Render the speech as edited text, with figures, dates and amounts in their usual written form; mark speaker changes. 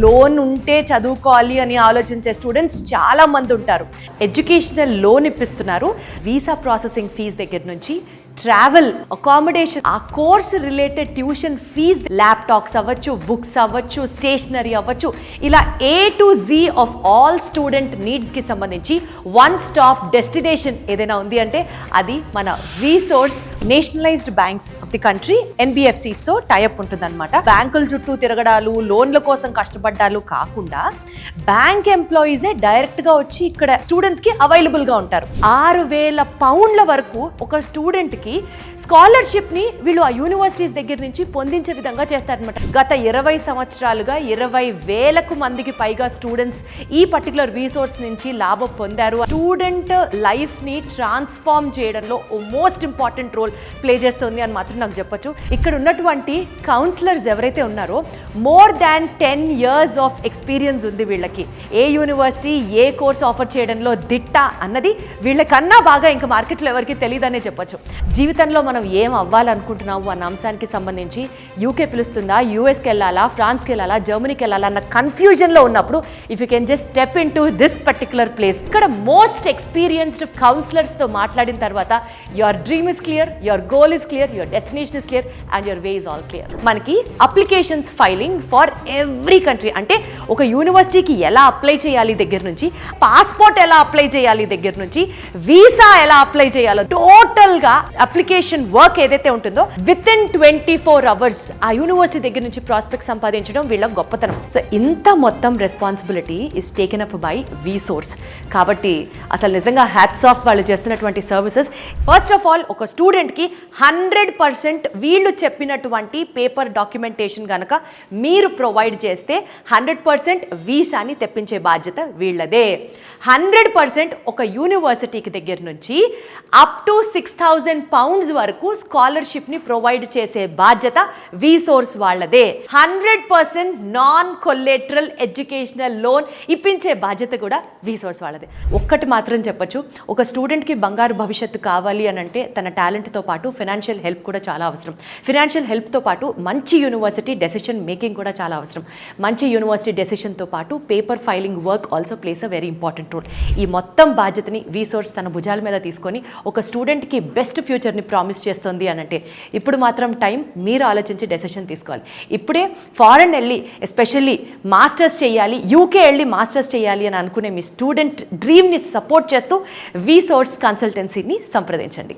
Speaker 1: Loan ఉంటే చదువుకోవాలి అని ఆలోచించే స్టూడెంట్స్ చాలా మంది ఉంటారు. ఎడ్యుకేషనల్ లోన్ ఇప్పిస్తున్నారు. వీసా ప్రాసెసింగ్ ఫీజు దగ్గర నుంచి ట్రావెల్, అకామిడేషన్, ఆ course related tuition fee, laptops అవ్వచ్చు, బుక్స్ అవ్వచ్చు, స్టేషనరీ అవ్వచ్చు, ఇలా A to Z of all student నీడ్స్కి సంబంధించి వన్ స్టాప్ డెస్టినేషన్ ఏదైనా ఉంది అంటే అది మన resource. Nationalised banks of the country NBFCస్తో టైఅప్ ఉంటుందన్నమాట. బ్యాంకుల చుట్టూ తిరగడాలు, లోన్ల కోసం కష్టపడ్డాలు కాకుండా బ్యాంక్ ఎంప్లాయీసే డైరెక్ట్గా వచ్చి ఇక్కడ స్టూడెంట్స్కి అవైలబుల్గా ఉంటారు. 6,000 పౌండ్ల వరకు ఒక స్టూడెంట్కి స్కాలర్షిప్ని వీళ్ళు ఆ యూనివర్సిటీస్ దగ్గర నుంచి పొందించే విధంగా చేస్తారనమాట. గత 20 సంవత్సరాలుగా 20,000 మందికి పైగా స్టూడెంట్స్ ఈ పర్టికులర్ రీసోర్స్ నుంచి లాభం పొందారు. స్టూడెంట్ లైఫ్ని ట్రాన్స్ఫార్మ్ చేయడంలో మోస్ట్ ఇంపార్టెంట్ రోల్ ప్లే చేస్తుంది అని మాత్రం నాకు చెప్పొచ్చు. ఇక్కడ ఉన్నటువంటి కౌన్సిలర్స్ ఎవరైతే ఉన్నారో more than 10 years of experience ఉంది వీళ్ళకి. ఏ యూనివర్సిటీ ఏ కోర్స్ ఆఫర్ చేయడంలో దిట్ట అన్నది వీళ్ళకన్నా బాగా ఇంకా మార్కెట్లో ఎవరికి తెలియదనే చెప్పొచ్చు. జీవితంలో మనం ఏం అవ్వాలనుకుంటున్నాము అన్న అంశానికి సంబంధించి యూకే పిలుస్తుందా, యూఎస్కి వెళ్ళాలా, ఫ్రాన్స్కి వెళ్ళాలా, జర్మనీకి వెళ్ళాలా అన్న కన్ఫ్యూజన్లో ఉన్నప్పుడు if you can just step in to this particular place. ఇక్కడ మోస్ట్ ఎక్స్పీరియన్స్డ్ కౌన్సిలర్స్తో మాట్లాడిన తర్వాత your dream is clear, your goal is clear, your destination is clear and your way is all clear. మనకి applications filing for every country, అంటే ఒక యూనివర్సిటీకి ఎలా apply చేయాలి దగ్గర నుంచి, పాస్పోర్ట్ ఎలా అప్లై చేయాలి దగ్గర నుంచి, వీసా ఎలా అప్లై చేయాలో టోటల్గా అప్లికేషన్ వర్క్ ఏదైతే ఉంటుందో విత్ ఇన్ 24 hours ఆ యూనివర్సిటీ దగ్గర నుంచి ప్రాస్పెక్ట్ సంపాదించడం వీళ్ళ గొప్పతనం. సో ఇంత మొత్తం responsibility is taken up by Vsource. కాబట్టి అసలు నిజంగా హ్యాట్స్ ఆఫ్ వాళ్ళు చేస్తున్నటువంటి సర్వీసెస్. ఫస్ట్ ఆఫ్ ఆల్ ఒక స్టూడెంట్కి 100% వీళ్ళు చెప్పినటువంటి పేపర్ డాక్యుమెంటేషన్ కనుక మీరు ప్రొవైడ్ చేస్తే 100% వీసాని తెప్పించే బాధ్యత వీళ్ళదే. 100% ఒక యూనివర్సిటీకి దగ్గర నుంచి అప్ టు 6,000 pounds వరకు స్కాలర్షిప్ని ప్రొవైడ్ చేసే బాధ్యత వీసోర్స్ వాళ్ళదే. 100% నాన్ కొలేటరల్ ఎడ్యుకేషనల్ లోన్ ఇప్పించే బాధ్యత కూడా వీసోర్స్ వాళ్ళదే. ఒక్కటి మాత్రం చెప్పొచ్చు, ఒక స్టూడెంట్కి బంగారు భవిష్యత్తు కావాలి అని అంటే తన టాలెంట్తో పాటు ఫైనాన్షియల్ హెల్ప్ కూడా చాలా అవసరం. ఫైనాన్షియల్ హెల్ప్తో పాటు మంచి యూనివర్సిటీ డెసిషన్ మేకింగ్ కూడా చాలా అవసరం. మంచి యూనివర్సిటీ డెసిషన్తో పాటు paper filing work also plays a very important role. ఈ మొత్తం బాధ్యతని వీసోర్స్ తన భుజాల మీద తీసుకొని ఒక స్టూడెంట్కి బెస్ట్ ఫ్యూచర్ని ప్రామిస్ చేస్తుంది అని అంటే ఇప్పుడు మాత్రం టైం మీరు ఆలోచించి డెసిషన్ తీసుకోవాలి. ఇప్పుడే ఫారెన్ వెళ్ళి ఎస్పెషల్లీ మాస్టర్స్ చేయాలి, యూకే వెళ్ళి మాస్టర్స్ చేయాలి అని అనుకునే మీ స్టూడెంట్ డ్రీమ్ని సపోర్ట్ చేస్తూ వీసోర్స్ కన్సల్టెన్సీని సంప్రదించండి.